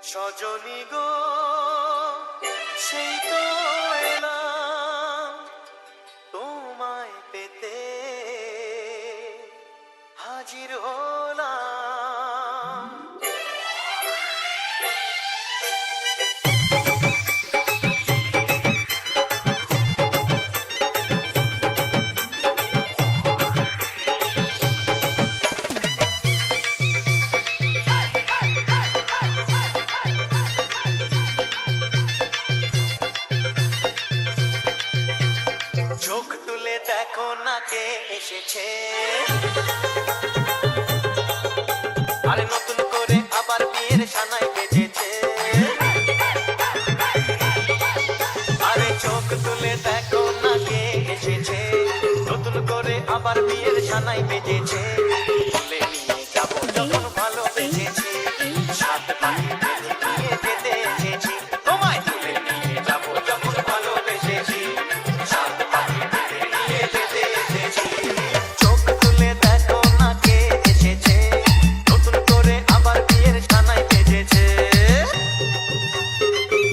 সজনী গো সেই তো এলাম তোমায় পেতে হাজির হলাম। চোখ তুলে দেখো না কে এসেছে, আরে নতুন করে আবার বিয়ের সানাই বেজেছে। আরে চোখ তুলে দেখো না কে এসেছে, নতুন করে আবার বিয়ের সানাই বেজেছে। তুলে নিয়ে যাবো যখন ভালোবেসেছি, সাত পাখি বেঁধে নিয়ে যেতে এসেছি। তোমায় তুলে নিয়ে যাবো যখন ভালোবেসেছি, সাত পাখি বেঁধে নিয়ে যেতে এসেছি। চোখ তুলে দেখো না কে এসেছে, নতুন করে আবার বিয়ের সানাই বেজেছে।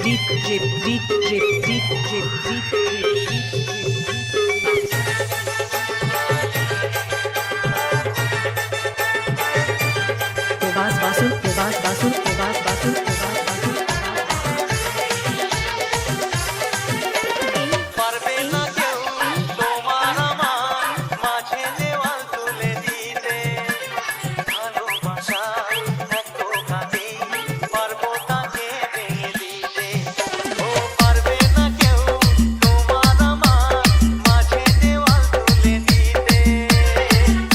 Deep drip, deep drip, deep drip, deep drip, deep drip. Probas Basu, Probas Basu, Probas Basu, Probas Basu. পারবে না কেউ তোমার আমার মাঝে দেওয়াল তুলে দিতে, ভালোবাসায় এক টোকাতেই পারবো তাকে ভেঙে দিতে। ও পারবে না কেউ তোমার আমার মাঝে দেওয়াল তুলে দিতে,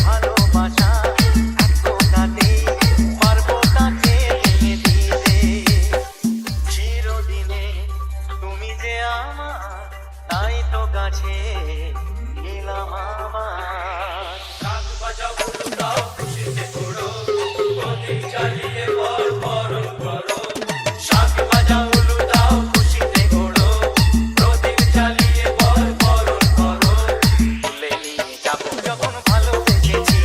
ভালোবাসায় এক টোকাতেই পারবো তাকে ভেঙে দিতে। চিরদিনে তুমি যে আমার, তাই তো কাছে এলাম আমার। শাক ভাজা উলু দাও খুশিতে ঘোরো, প্রদীপ জ্বালিয়ে বর বরণ করো। শাক ভাজা উলু দাও খুশিতে ঘোরো, প্রদীপ জ্বালিয়ে বর বরণ করো। তুলে নিয়ে যাবো যখন ভালোবেসেছি,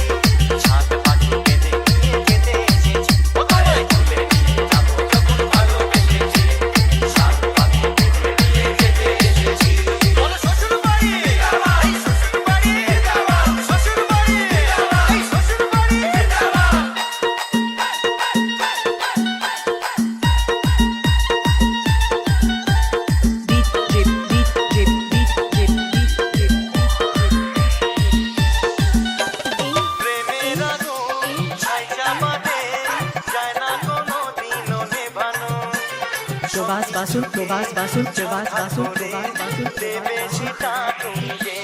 সাত পাখি বেঁধে নিয়ে যেতে এসেছি। ও তোমায় তুলে নিয়ে যাবো যখন ভালোবেসেছি, সাত পাখি বেঁধে নিয়ে যেতে এসেছি। বলো শ্বশুর বাড়ি, এই শ্বশুর বাড়ি, শ্বশুর বাড়ি, এই শ্বশুর বাড়ি। Deep drip, deep drip, deep drip, deep drip, deep drip. প্রেমের আগুন ছাই চাপাতে যায় না কোনো দিনও নেভানো। Probas Basu, Probas Basu, Probas Basu, Probas Basu, দেবে Probas Basu. সেটা তুমি যে